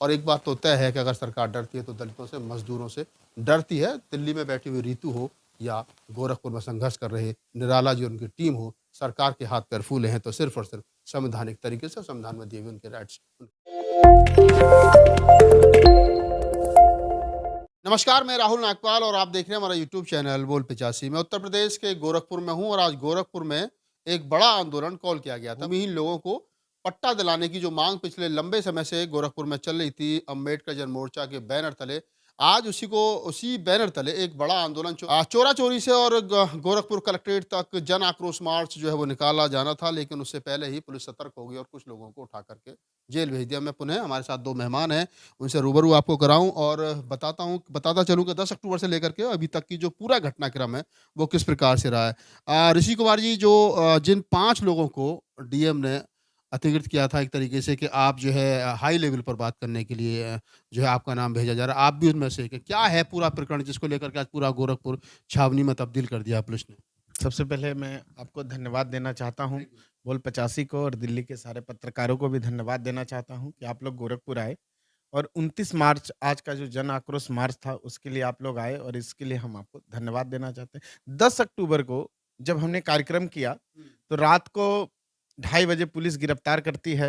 और एक बात तो तय है कि अगर सरकार डरती है तो दलितों से, मजदूरों से डरती है। दिल्ली में बैठी हुई रितु हो या गोरखपुर में संघर्ष कर रहे निराला जी और उनकी टीम हो, सरकार के हाथ पैर फूले हैं तो सिर्फ और सिर्फ संवैधानिक तरीके से, संविधान में दिए हुए उनके राइट्स। नमस्कार, मैं राहुल नागपाल और आप देख रहे हैं हमारा यूट्यूब चैनल बोल 85। मैं उत्तर प्रदेश के गोरखपुर में हूं और आज गोरखपुर में एक बड़ा आंदोलन कॉल किया गया था। भूमिहीन लोगों को पट्टा दिलाने की जो मांग पिछले लंबे समय से गोरखपुर में चल रही थी, अम्बेडकर जन मोर्चा के बैनर तले, आज उसी बैनर तले एक बड़ा आंदोलन चोरा चोरी से और गोरखपुर कलेक्ट्रेट तक जन आक्रोश मार्च जो है वो निकाला जाना था, लेकिन उससे पहले ही पुलिस सतर्क हो गई और कुछ लोगों को उठा करके जेल भेज दिया। मैं पुनः हमारे साथ दो मेहमान हैं, उनसे रूबरू आपको कराऊं और बताता चलूं कि 10 अक्टूबर से लेकर के अभी तक की जो पूरा घटनाक्रम है वो किस प्रकार से रहा है। ऋषि कुमार जी, जो जिन 5 लोगों को डीएम ने अधिकृत किया था एक तरीके से कि आप जो है हाई लेवल पर बात करने के लिए जो है आपका नाम भेजा जा रहा है, आप भी उनमें से एक हैं। क्या है पूरा प्रकरण जिसको लेकर के आज पूरा गोरखपुर छावनी में तब्दील कर दिया पुलिस ने? सबसे पहले मैं आपको धन्यवाद देना चाहता हूँ, बोल 85 को और दिल्ली के सारे पत्रकारों को भी धन्यवाद देना चाहता हूँ कि आप लोग गोरखपुर आए और 29 मार्च आज का जो जन आक्रोश मार्च था उसके लिए आप लोग आए और इसके लिए हम आपको धन्यवाद देना चाहते हैं। 10 अक्टूबर को जब हमने कार्यक्रम किया तो रात को 2:30 बजे पुलिस गिरफ्तार करती है।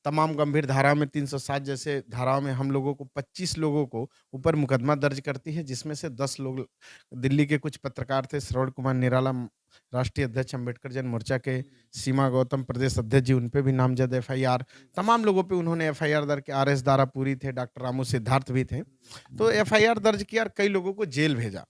तमाम गंभीर धाराओं में 307 जैसे धाराओं में हम लोगों को 25 लोगों को ऊपर मुकदमा दर्ज करती है, जिसमें से 10 लोग दिल्ली के कुछ पत्रकार थे। श्रवण कुमार निराला राष्ट्रीय अध्यक्ष अम्बेडकर जन मोर्चा के, सीमा गौतम प्रदेश अध्यक्ष जी, उन पे भी नामजद एफआईआर, तमाम लोगों पे उन्होंने एफआईआर दर्ज किया। आरएस दारापुरी थे, डॉक्टर रामू सिद्धार्थ भी थे। तो एफआईआर दर्ज किया और कई लोगों को जेल भेजा।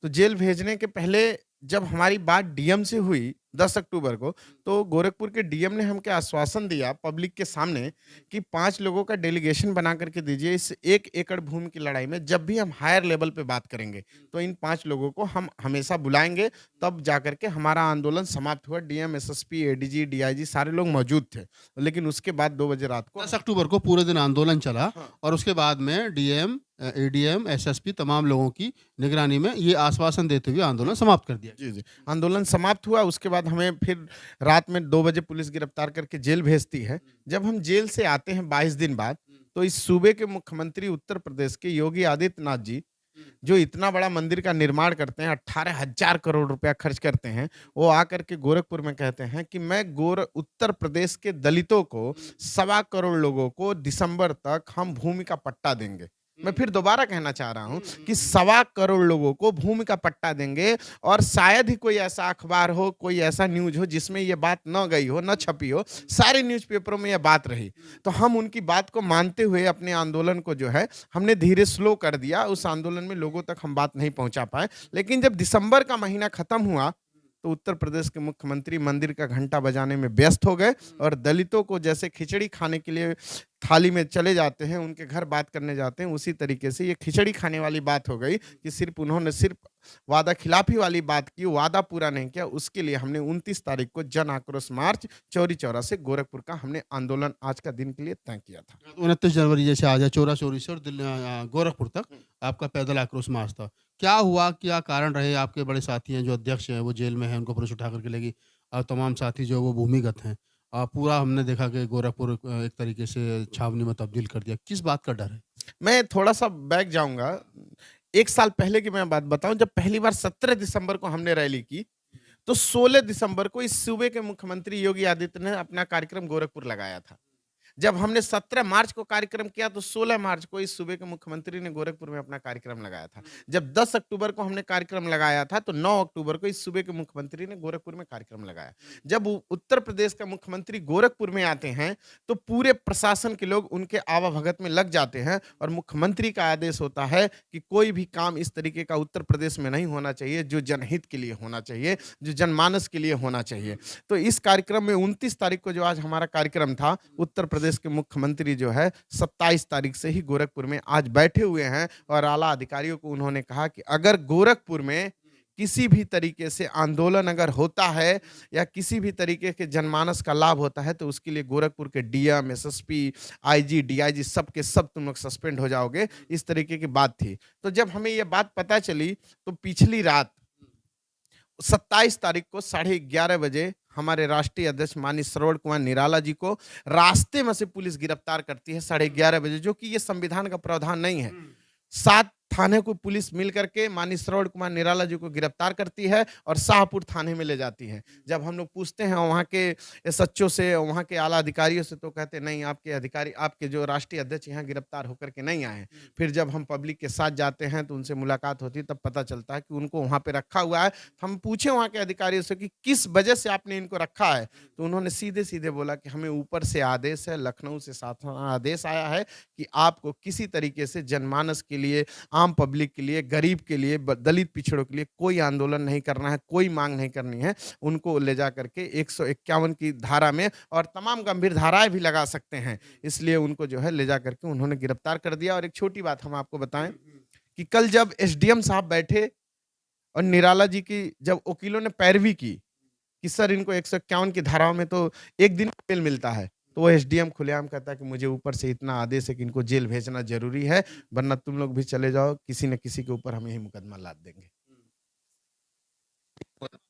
तो जेल भेजने के पहले जब हमारी बात डीएम से हुई 10 अक्टूबर को, तो गोरखपुर के डीएम ने हमको आश्वासन दिया पब्लिक के सामने कि 5 लोगों का डेलीगेशन बना करके दीजिए। इस 1 एकड़ भूमि की लड़ाई में जब भी हम हायर लेवल पे बात करेंगे तो इन 5 लोगों को हम हमेशा बुलाएंगे, तब जाकर के हमारा आंदोलन समाप्त हुआ। डीएम, एसएसपी, एडीजी, डीआईजी सारे लोग मौजूद थे। लेकिन उसके बाद 2 बजे रात को 10 अक्टूबर को पूरे दिन आंदोलन चला हाँ। और उसके बाद में डीएम, एडीएम, एसएसपी तमाम लोगों की निगरानी में ये आश्वासन देते हुए आंदोलन समाप्त कर दिया। जी, जी। आंदोलन समाप्त हुआ, उसके बाद हमें फिर रात में 2 बजे पुलिस गिरफ्तार करके जेल भेजती है। जब हम जेल से आते हैं 22 दिन बाद, तो इस सूबे के मुख्यमंत्री उत्तर प्रदेश के योगी आदित्यनाथ जी, जो इतना बड़ा मंदिर का निर्माण करते हैं, 18,000 करोड़ रुपया खर्च करते हैं, वो आकर के गोरखपुर में कहते हैं कि मैं उत्तर प्रदेश के दलितों को 1.25 करोड़ लोगों को दिसंबर तक हम भूमि का पट्टा देंगे। मैं फिर दोबारा कहना चाह रहा हूँ कि 1.25 करोड़ लोगों को भूमि का पट्टा देंगे और शायद ही कोई ऐसा अखबार हो, कोई ऐसा न्यूज़ हो जिसमें ये बात न गई हो, न छपी हो। सारे न्यूज़पेपरों में ये बात रही। तो हम उनकी बात को मानते हुए अपने आंदोलन को जो है हमने धीरे स्लो कर दिया। उस आंदोलन में लोगों तक हम बात नहीं पहुंचा पाए। लेकिन जब दिसंबर का महीना खत्म हुआ तो उत्तर प्रदेश के मुख्यमंत्री मंदिर का घंटा बजाने में व्यस्त हो गए और दलितों को जैसे खिचड़ी खाने के लिए थाली में चले जाते हैं, उनके घर बात करने जाते हैं, उसी तरीके से ये खिचड़ी खाने वाली बात हो गई कि उन्होंने सिर्फ वादा खिलाफी वाली बात की, वादा पूरा नहीं किया। उसके लिए हमने 29 तारीख को जन आक्रोश मार्च चौरी चौरा से गोरखपुर का हमने आंदोलन आज का दिन के लिए तय किया था। 29 जनवरी जैसे आज है, चोरा चोरी से और गोरखपुर तक आपका पैदल आक्रोश मार्च था। क्या हुआ, क्या कारण रहे? आपके बड़े साथी हैं जो अध्यक्ष हैं वो जेल में हैं, उनको पुलिस उठा करके ले गई और तमाम साथी जो वो भूमिगत हैं। पूरा हमने देखा कि गोरखपुर एक तरीके से छावनी में तब्दील कर दिया। किस बात का डर है? मैं थोड़ा-सा बैक जाऊँगा। 1 साल पहले की मैं बात बताऊँ, जब पहली बार 17 दिसंबर को हमने रैली की, तो 16 दिसंबर को इस सूबे के मुख्यमंत्री योगी आदित्यनाथ ने अपना कार्यक्रम गोरखपुर लगाया था। जब हमने 17 मार्च को कार्यक्रम किया तो 16 मार्च को इस सूबे के मुख्यमंत्री ने गोरखपुर में अपना कार्यक्रम लगाया था। जब 10 अक्टूबर को हमने कार्यक्रम लगाया था तो 9 अक्टूबर को इस सूबे के मुख्यमंत्री ने गोरखपुर में कार्यक्रम लगाया। जब उत्तर प्रदेश का मुख्यमंत्री गोरखपुर में आते हैं तो पूरे प्रशासन के लोग उनके आवाभगत में लग जाते हैं और मुख्यमंत्री का आदेश होता है कि कोई भी काम इस तरीके का उत्तर प्रदेश में नहीं होना चाहिए जो जनहित के लिए होना चाहिए, जो जनमानस के लिए होना चाहिए। तो इस कार्यक्रम में 29 तारीख को जो आज हमारा कार्यक्रम था, उत्तर प्रदेश के मुख्यमंत्री जो है 27 तारीख से ही गोरखपुर में आज बैठे हुए हैं और आला अधिकारियों को उन्होंने कहा कि अगर गोरखपुर में किसी भी तरीके से आंदोलन अगर होता है या किसी भी तरीके के जनमानस का लाभ होता है तो उसके लिए गोरखपुर के डीएम, एसएसपी, आईजी, डीआईजी सब के सब तुम लोग सस्पेंड हो जाओगे। इस तरीके की बात थी। तो जब हमें ये बात पता चली तो पिछली रात 27 तारीख को 11:30 बजे हमारे राष्ट्रीय अध्यक्ष माननीय श्रवण कुमार निराला जी को रास्ते में से पुलिस गिरफ्तार करती है 11:30 बजे, जो कि ये संविधान का प्रावधान नहीं है। 7 थाने को पुलिस मिल करके माननीय श्रवण कुमार निराला जी को गिरफ्तार करती है और शाहपुर थाने में ले जाती है। जब हम लोग पूछते हैं वहाँ के एसएचओ से, वहाँ के आला अधिकारियों से, तो कहते नहीं, आपके अधिकारी, आपके जो राष्ट्रीय अध्यक्ष यहाँ गिरफ्तार होकर के नहीं आए हैं। फिर जब हम पब्लिक के साथ जाते हैं तो उनसे मुलाकात होती है, तब पता चलता है कि उनको वहाँ पे रखा हुआ है। हम पूछे वहाँ के अधिकारियों से कि किस वजह से आपने इनको रखा है, तो उन्होंने सीधे सीधे बोला कि हमें ऊपर से आदेश है, लखनऊ से शासन आदेश आया है कि आपको किसी तरीके से जनमानस के लिए, आम पब्लिक के लिए, गरीब के लिए, दलित पिछड़ों के लिए कोई आंदोलन नहीं करना है, कोई मांग नहीं करनी है। उनको ले जा करके 151 की धारा में और तमाम गंभीर धाराएं भी लगा सकते हैं, इसलिए उनको जो है ले जा करके उन्होंने गिरफ्तार कर दिया। और एक छोटी बात हम आपको बताएं कि कल जब एसडीएम साहब बैठे और निराला जी की जब वकीलों ने पैरवी की कि सर इनको 151 की धाराओं में तो एक दिन बेल मिलता है, तो वो एसडीएम खुलेआम कहता है कि मुझे ऊपर से इतना आदेश है कि इनको जेल भेजना जरूरी है, वरना तुम लोग भी चले जाओ, किसी न किसी के ऊपर हम यही मुकदमा लाद देंगे।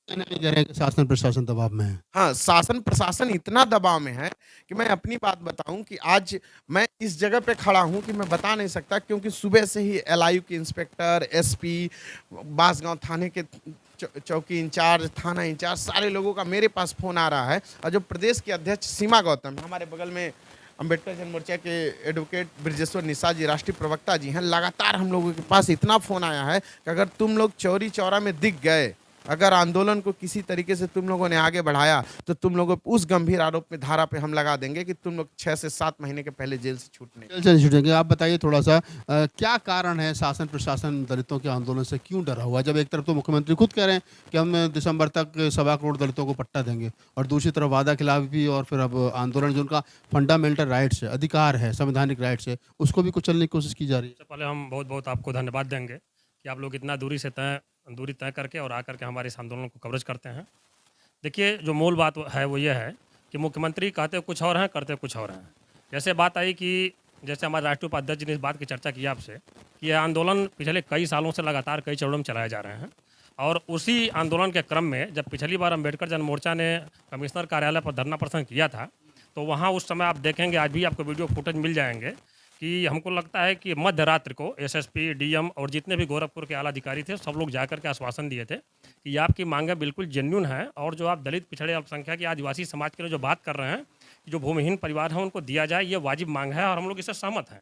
कहना नहीं कह रहे हैं कि शासन प्रशासन दबाव में है। हाँ, शासन प्रशासन इतना दबाव में है कि मैं अपनी बात बताऊं कि आज मैं इस जगह पे खड़ा हूं कि मैं बता नहीं सकता, क्योंकि सुबह से ही एलआईयू के इंस्पेक्टर, एसपी, बांसगांव थाने के चौकी इंचार्ज, थाना इंचार्ज, सारे लोगों का मेरे पास फोन आ रहा है। और जो प्रदेश के अध्यक्ष सीमा गौतम, हमारे बगल में अम्बेडकर जन मोर्चा के एडवोकेट ब्रजेश्वर निषाद जी, राष्ट्रीय प्रवक्ता जी हैं, लगातार हम लोगों के पास इतना फोन आया है कि अगर तुम लोग चौरी चौरा में दिख गए, अगर आंदोलन को किसी तरीके से तुम लोगों ने आगे बढ़ाया, तो तुम लोगों उस गंभीर आरोप में धारा पे हम लगा देंगे कि तुम लोग 6 से 7 महीने के पहले जेल से छूटने। जेल से छूटेंगे। आप बताइए थोड़ा सा क्या कारण है शासन प्रशासन दलितों के आंदोलन से क्यों डरा हुआ है? जब एक तरफ तो मुख्यमंत्री खुद कह रहे हैं कि हम दिसंबर तक 1.25 करोड़ दलितों को पट्टा देंगे, और दूसरी तरफ वादा खिलाफ भी, और फिर अब आंदोलन जो उनका फंडामेंटल राइट्स है, अधिकार है, संवैधानिक राइट्स है, उसको भी कुचलने की कोशिश की जा रही है। सबसे पहले हम बहुत बहुत आपको धन्यवाद देंगे कि आप लोग इतना दूरी तय करके और आकर के हमारे इस आंदोलन को कवरेज करते हैं। देखिए, जो मूल बात है वो ये है कि मुख्यमंत्री कहते कुछ और हैं, करते कुछ और हैं। जैसे बात आई कि जैसे हमारे राष्ट्रीय उपाध्यक्ष जी ने इस बात की चर्चा की आपसे कि यह आंदोलन पिछले कई सालों से लगातार कई चरणों में चलाए जा रहे हैं, और उसी आंदोलन के क्रम में जब पिछली बार अम्बेडकर जन मोर्चा ने कमिश्नर कार्यालय पर धरना प्रदर्शन किया था, तो वहाँ उस समय आप देखेंगे, आज भी आपको वीडियो फुटेज मिल जाएंगे कि हमको लगता है कि मध्य रात्रि को एसएसपी, डीएम और जितने भी गोरखपुर के आला अधिकारी थे, सब लोग जाकर के आश्वासन दिए थे कि आपकी मांगें बिल्कुल जेन्युइन हैं, और जो आप दलित, पिछड़े, अल्पसंख्यक या आदिवासी समाज के लिए जो बात कर रहे हैं कि जो भूमिहीन परिवार हैं उनको दिया जाए, ये वाजिब मांग है और हम लोग इससे सहमत हैं।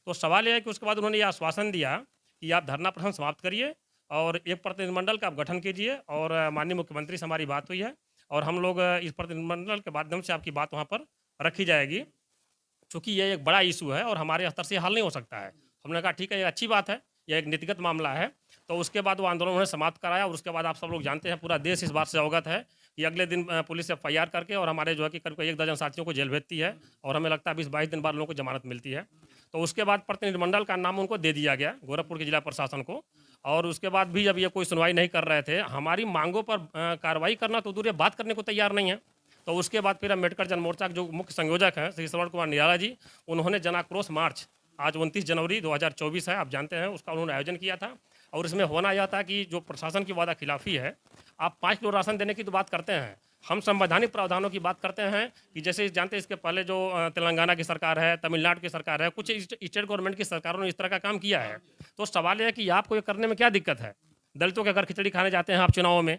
तो सवाल यह है कि उसके बाद उन्होंने ये आश्वासन दिया कि आप धरना प्रदर्शन समाप्त करिए और एक प्रतिनिधिमंडल का आप गठन कीजिए, और माननीय मुख्यमंत्री से हमारी बात हुई है और हम लोग इस प्रतिनिधिमंडल के माध्यम से आपकी बात वहाँ पर रखी जाएगी, चूँकि ये एक बड़ा इशू है और हमारे स्तर से हल नहीं हो सकता है। हमने कहा ठीक है, ये अच्छी बात है, यह एक नीतिगत मामला है। तो उसके बाद वो आंदोलन उन्होंने समाप्त कराया, और उसके बाद आप सब लोग जानते हैं, पूरा देश इस बात से अवगत है कि अगले दिन पुलिस एफआईआर करके और हमारे जो है कि करीब 1 दर्जन साथियों को जेल भेजती है, और हमें लगता है 20-22 दिन बाद लोगों को जमानत मिलती है। तो उसके बाद प्रतिनिधिमंडल का नाम उनको दे दिया गया, गोरखपुर के जिला प्रशासन को, और उसके बाद भी जब ये कोई सुनवाई नहीं कर रहे थे, हमारी मांगों पर कार्रवाई करना तो दूर, बात करने को तैयार नहीं है। तो उसके बाद फिर अम्बेडकर जन मोर्चा के जो मुख्य संयोजक हैं श्री श्रवण कुमार निराला जी, उन्होंने जनाक्रोश मार्च, आज 29 जनवरी 2024 है, आप जानते हैं, उसका उन्होंने आयोजन किया था। और इसमें होना यह था कि जो प्रशासन की वादा खिलाफी है, आप 5 किलो राशन देने की तो बात करते हैं, हम संवैधानिक प्रावधानों की बात करते हैं कि जैसे जानते हैं, इसके पहले जो तेलंगाना की सरकार है, तमिलनाडु की सरकार है, कुछ स्टेट गवर्नमेंट की सरकारों ने इस तरह का काम किया है। तो सवाल यह है कि आपको ये करने में क्या दिक्कत है? दलितों के घर खिचड़ी खाने जाते हैं आप चुनावों में,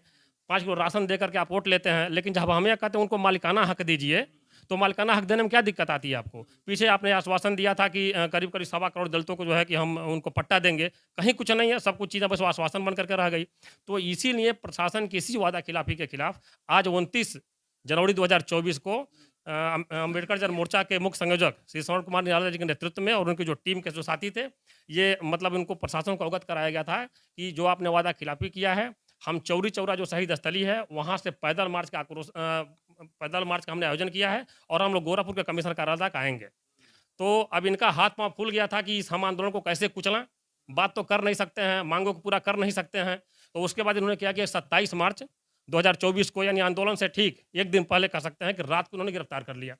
5 किलो राशन दे करके आप वोट लेते हैं, लेकिन जब हमें कहते हैं उनको मालिकाना हक दीजिए, तो मालिकाना हक देने में क्या दिक्कत आती है आपको? पीछे आपने आश्वासन दिया था कि करीब 1.25 करोड़ दलितों को जो है कि हम उनको पट्टा देंगे, कहीं कुछ नहीं है, सब कुछ चीज़ें बस आश्वासन बन करके रह गई। तो इसीलिए प्रशासन की इसी वादा खिलाफी के खिलाफ आज 29 जनवरी 2024 को अम्बेडकर जन मोर्चा के मुख्य संयोजक श्री श्रवण कुमार निराला जी के नेतृत्व में और उनकी जो टीम के जो साथी थे, ये मतलब उनको प्रशासन को अवगत कराया गया था कि जो आपने वादा खिलाफी किया है, हम चौरी चौरा जो शहीद स्थली है वहाँ से पैदल मार्च का हमने आयोजन किया है, और हम लोग गोरखपुर के कमिश्नर कार्यालय तक आएंगे। तो अब इनका हाथ पांव फूल गया था कि इस हम आंदोलन को कैसे कुचलें, बात तो कर नहीं सकते हैं, मांगों को पूरा कर नहीं सकते हैं। तो उसके बाद इन्होंने क्या किया, 27 मार्च 2024 को, यानी आंदोलन से ठीक एक दिन पहले कह सकते हैं कि रात को उन्होंने गिरफ्तार कर लिया,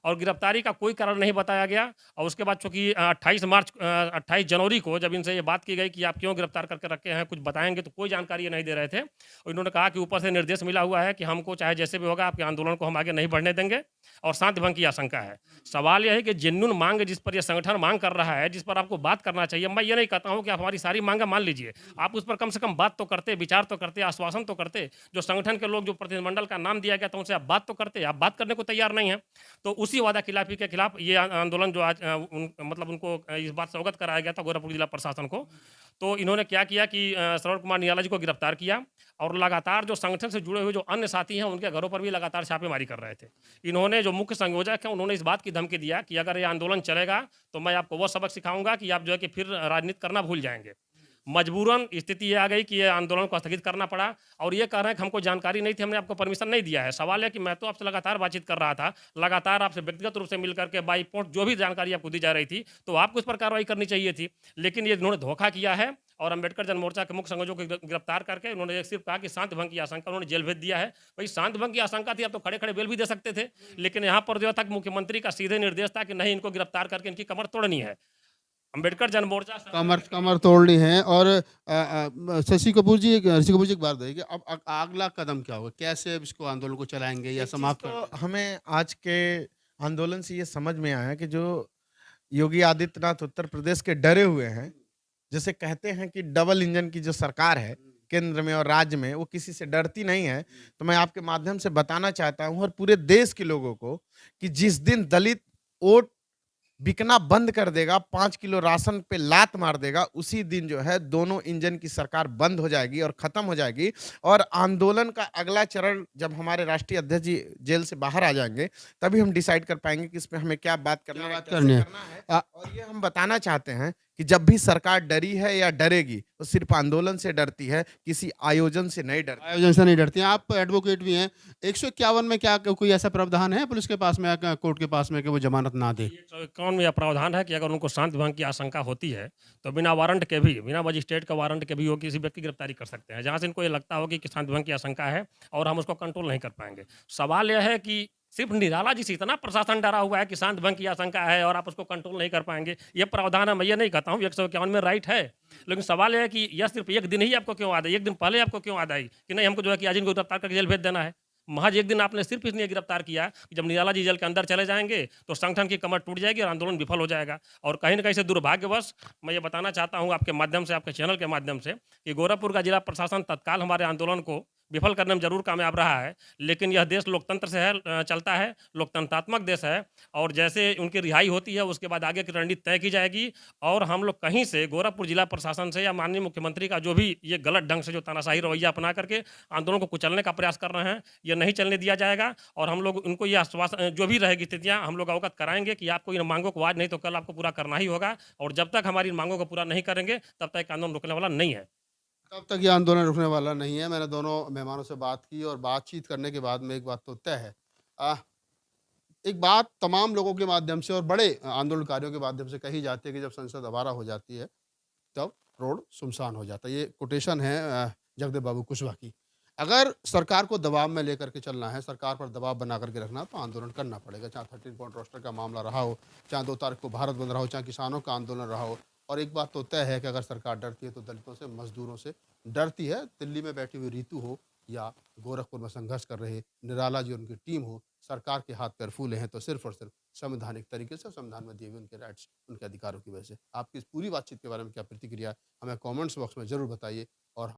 और गिरफ्तारी का कोई कारण नहीं बताया गया। और उसके बाद चूँकि 28 जनवरी को जब इनसे ये बात की गई कि आप क्यों गिरफ्तार करके रखे हैं, कुछ बताएँगे, तो कोई जानकारी ये नहीं दे रहे थे। और इन्होंने कहा कि ऊपर से निर्देश मिला हुआ है कि हमको चाहे जैसे भी होगा आपके आंदोलन को हम आगे नहीं बढ़ने देंगे और शांति भंग की आशंका है। सवाल यह है कि जेन्युइन मांग जिस पर ये संगठन मांग कर रहा है, जिस पर आपको बात करना चाहिए, मैं ये नहीं कहता हूँ कि आप हमारी सारी मांगें मान लीजिए, आप उस पर कम से कम बात तो करते, विचार तो करते, आश्वासन तो करते। जो संगठन के लोग, जो प्रतिनिधिमंडल का नाम दिया गया था, उनसे आप बात तो करते, आप बात करने को तैयार नहीं हैं। तो उसी वादा खिलाफी के खिलाफ ये आंदोलन जो आज मतलब उनको इस बात से अवगत कराया गया था गोरखपुर जिला प्रशासन को। तो इन्होंने क्या किया कि श्रवण कुमार निराला जी को गिरफ्तार किया और लगातार जो संगठन से जुड़े हुए जो अन्य साथी हैं, उनके घरों पर भी लगातार छापेमारी कर रहे थे। इन्होंने, जो मुख्य संयोजक हैं, उन्होंने इस बात की धमकी दिया कि अगर ये आंदोलन चलेगा तो मैं आपको वो सबक सिखाऊंगा कि आप जो है कि फिर राजनीति करना भूल जाएंगे। मजबूरन स्थिति ये आ गई कि ये आंदोलन को स्थगित करना पड़ा। और ये कह रहे हैं कि हमको जानकारी नहीं थी, हमने आपको परमिशन नहीं दिया है। सवाल है कि मैं तो आपसे लगातार बातचीत कर रहा था, लगातार आपसे व्यक्तिगत रूप से मिल करके बाई पोस्ट जो भी जानकारी आपको दी जा रही थी, तो आपको इस पर कार्रवाई करनी चाहिए थी। लेकिन ये इन्होंने धोखा किया है और अम्बेडकर जन मोर्चा के मुख्य संयोजक को गिरफ्तार करके उन्होंने सिर्फ कहा कि शांति भंग की आशंका, उन्होंने जेल भेज दिया है। भाई, शांति भंग की आशंका थी, आप तो खड़े खड़े बेल भी दे सकते थे। लेकिन यहाँ पर जो था मुख्यमंत्री का सीधे निर्देश था कि नहीं, इनको गिरफ्तार करके इनकी कमर तोड़नी है। अम्बेडकर जन मोर्चा कमर कमर तोड़नी है। और शशि कपूर जी, एक बात बताइए कि अब अगला कदम क्या होगा? कैसे अब इसको आंदोलन को चलाएंगे या एक चीज़ समाप्त तो कर? हमें आज के आंदोलन से ये समझ में आया कि जो योगी आदित्यनाथ उत्तर प्रदेश के डरे हुए हैं, जैसे कहते हैं कि डबल इंजन की जो सरकार है केंद्र में और राज्य में, वो किसी से डरती नहीं है। तो मैं आपके माध्यम से बताना चाहता हूं और पूरे देश के लोगों को कि जिस दिन दलित वोट बिकना बंद कर देगा, 5 किलो राशन पे लात मार देगा, उसी दिन जो है दोनों इंजन की सरकार बंद हो जाएगी और खत्म हो जाएगी। और आंदोलन का अगला चरण जब हमारे राष्ट्रीय अध्यक्ष जी जेल से बाहर आ जाएंगे, तभी हम डिसाइड कर पाएंगे कि इसमें हमें क्या बात करना है, कैसे करनी है। करना है। और ये हम बताना चाहते हैं कि जब भी सरकार डरी है या डरेगी, तो सिर्फ आंदोलन से डरती है, किसी आयोजन से नहीं डरती। आयोजन से नहीं डरती हैं। आप एडवोकेट भी हैं। 151 में क्या कोई ऐसा प्रावधान है पुलिस के पास में या कोर्ट के पास में कि वो जमानत ना दे? 151 में यह प्रावधान है कि अगर उनको शांति भंग की आशंका होती है, तो बिना वारंट के भी, बिना मजिस्ट्रेट का वारंट के भी वो किसी व्यक्ति की गिरफ्तारी कर सकते हैं, जहाँ से इनको ये लगता हो कि शांति भंग की आशंका है और हम उसको कंट्रोल नहीं कर पाएंगे। सवाल यह है कि सिर्फ निराला जी से इतना प्रशासन डरा हुआ है कि शांति भंग की आशंका है और आप उसको कंट्रोल नहीं कर पाएंगे, ये प्रावधान है। मैं ये नहीं कहता हूँ 151 में राइट है, लेकिन सवाल यह है कि यह सिर्फ एक दिन ही आपको क्यों याद आई, एक दिन पहले आपको क्यों याद आई कि नहीं, हमको जो है कि आज इनको गिरफ्तार करके जेल भेज देना है। महज एक दिन आपने सिर्फ इसलिए गिरफ्तार किया कि जब निराला जी जेल के अंदर चले जाएंगे तो संगठन की कमर टूट जाएगी और आंदोलन विफल हो जाएगा। और कहीं ना कहीं से दुर्भाग्यवश मैं ये बताना चाहता हूँ आपके माध्यम से, आपके चैनल के माध्यम से, कि गोरखपुर का जिला प्रशासन तत्काल हमारे आंदोलन को विफल करने में जरूर कामयाब रहा है, लेकिन यह देश लोकतंत्र से है, चलता है, लोकतंत्रात्मक देश है। और जैसे उनकी रिहाई होती है, उसके बाद आगे की रणनीति तय की जाएगी। और हम लोग कहीं से गोरखपुर जिला प्रशासन से या माननीय मुख्यमंत्री का जो भी ये गलत ढंग से जो तानाशाही रवैया अपना करके आंदोलन को कुचलने का प्रयास कर रहे हैं, ये नहीं चलने दिया जाएगा। और हम लोग उनको ये आश्वासन, जो भी रहेगी स्थितियाँ, हम लोग अवगत कराएंगे कि आपको इन मांगों को आज नहीं तो कल आपको पूरा करना ही होगा। और जब तक हमारी इन मांगों को पूरा नहीं करेंगे, तब तक आंदोलन रुकने वाला नहीं है। तब तक ये आंदोलन रुकने वाला नहीं है। मैंने दोनों मेहमानों से बात की और बातचीत करने के बाद में एक बात तो तय है। एक बात तमाम लोगों के माध्यम से और बड़े आंदोलनकारियों के माध्यम से कही जाती है कि जब संसद आवारा हो जाती है, तब रोड सुनसान हो जाता है। ये कोटेशन है जगदेव बाबू कुशवाहा की। अगर सरकार को दबाव में लेकर के चलना है, सरकार पर दबाव बना करके रखना, तो आंदोलन करना पड़ेगा। चाहे 13 पॉइंट रोस्टर का मामला रहा हो, चाहे 2 तारीख को भारत बंद रहा हो, चाहे किसानों का आंदोलन रहा हो। और एक बात तो तय है कि अगर सरकार डरती है तो दलितों से, मजदूरों से डरती है। दिल्ली में बैठी हुई रीतू हो या गोरखपुर में संघर्ष कर रहे निराला जी और उनकी टीम हो, सरकार के हाथ पैर फूले हैं तो सिर्फ और सिर्फ संवैधानिक तरीके से, संविधान में दिए हुए उनके राइट्स, उनके अधिकारों की वजह से। आपकी इस पूरी बातचीत के बारे में क्या प्रतिक्रिया, हमें कमेंट्स बॉक्स में ज़रूर बताइए।